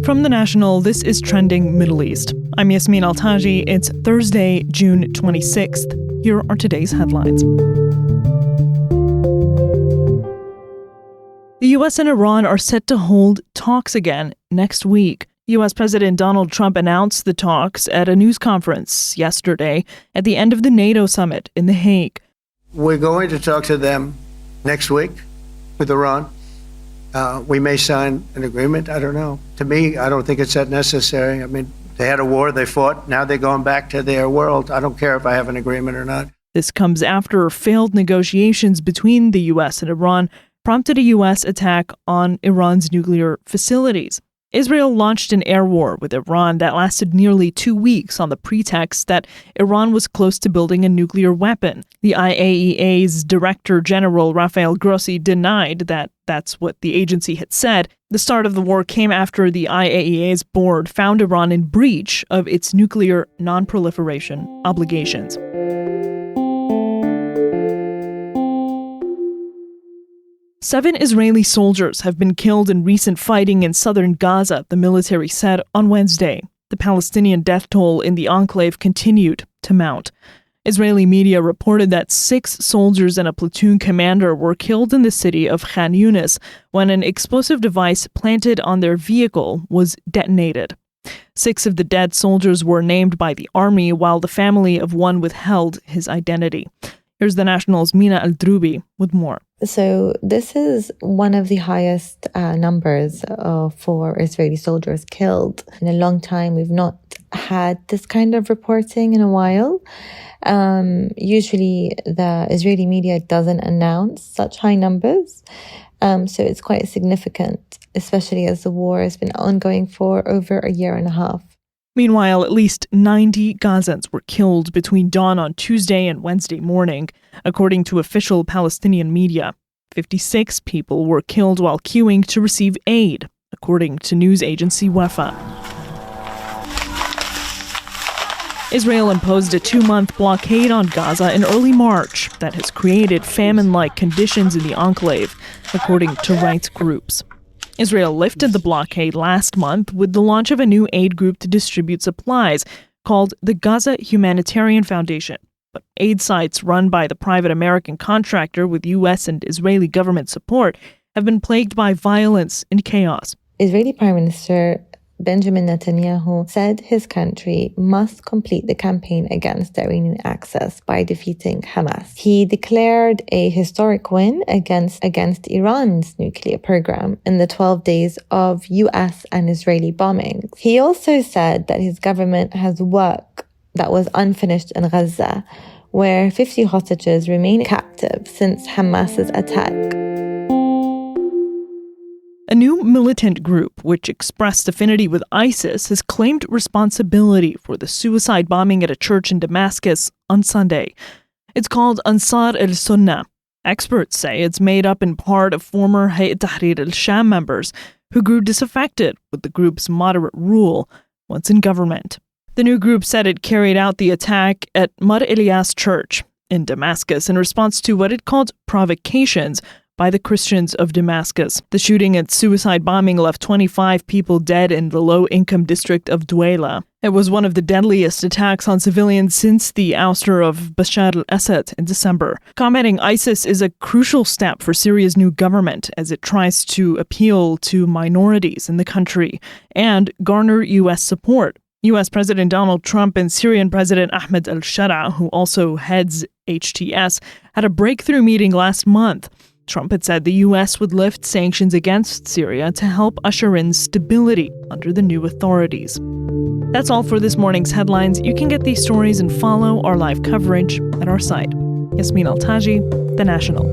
From The National, this is Trending Middle East. I'm Mina Aldroubi. It's Thursday, June 26th. Here are today's headlines. The U.S. and Iran are set to hold talks again next week. U.S. President Donald Trump announced the talks at a news conference yesterday at the end of the NATO summit in The Hague. We're going to talk to them next week with Iran. We may sign an agreement. I don't know. To me, I don't think it's that necessary. I mean, they had a war, they fought. Now they're going back to their world. I don't care if I have an agreement or not. This comes after failed negotiations between the U.S. and Iran prompted a U.S. attack on Iran's nuclear facilities. Israel launched an air war with Iran that lasted nearly 2 weeks on the pretext that Iran was close to building a nuclear weapon. The IAEA's Director General Rafael Grossi denied that that's what the agency had said. The start of the war came after the IAEA's board found Iran in breach of its nuclear non-proliferation obligations. Seven Israeli soldiers have been killed in recent fighting in southern Gaza, the military said on Wednesday. The Palestinian death toll in the enclave continued to mount. Israeli media reported that 6 soldiers and a platoon commander were killed in the city of Khan Yunis when an explosive device planted on their vehicle was detonated. 6 of the dead soldiers were named by the army, while the family of one withheld his identity. Here's The National's Mina Aldroubi with more. So this is one of the highest numbers for Israeli soldiers killed. In a long time, we've not had this kind of reporting in a while. Usually the Israeli media doesn't announce such high numbers. So it's quite significant, especially as the war has been ongoing for over a year and a half. Meanwhile, at least 90 Gazans were killed between dawn on Tuesday and Wednesday morning, according to official Palestinian media. 56 people were killed while queuing to receive aid, according to news agency Wafa. Israel imposed a 2-month blockade on Gaza in early March that has created famine-like conditions in the enclave, according to rights groups. Israel lifted the blockade last month with the launch of a new aid group to distribute supplies called the Gaza Humanitarian Foundation. But aid sites run by the private American contractor with U.S. and Israeli government support have been plagued by violence and chaos. Israeli Prime Minister Benjamin Netanyahu said his country must complete the campaign against Iranian access by defeating Hamas. He declared a historic win against Iran's nuclear program in the 12 days of U.S. and Israeli bombings. He also said that his government has work that was unfinished in Gaza, where 50 hostages remain captive since Hamas's attack. A new militant group, which expressed affinity with ISIS, has claimed responsibility for the suicide bombing at a church in Damascus on Sunday. It's called Ansar al-Sunnah. Experts say it's made up in part of former Hayat Tahrir al-Sham members who grew disaffected with the group's moderate rule once in government. The new group said it carried out the attack at Mar Elias Church in Damascus in response to what it called provocations by the Christians of Damascus. The shooting and suicide bombing left 25 people dead in the low-income district of Duaila. It was one of the deadliest attacks on civilians since the ouster of Bashar al-Assad in December. Combating ISIS is a crucial step for Syria's new government as it tries to appeal to minorities in the country and garner U.S. support. U.S. President Donald Trump and Syrian President Ahmed al-Shara, who also heads HTS, had a breakthrough meeting last month. Trump had said the U.S. would lift sanctions against Syria to help usher in stability under the new authorities. That's all for this morning's headlines. You can get these stories and follow our live coverage at our site. Mina Aldroubi, The National.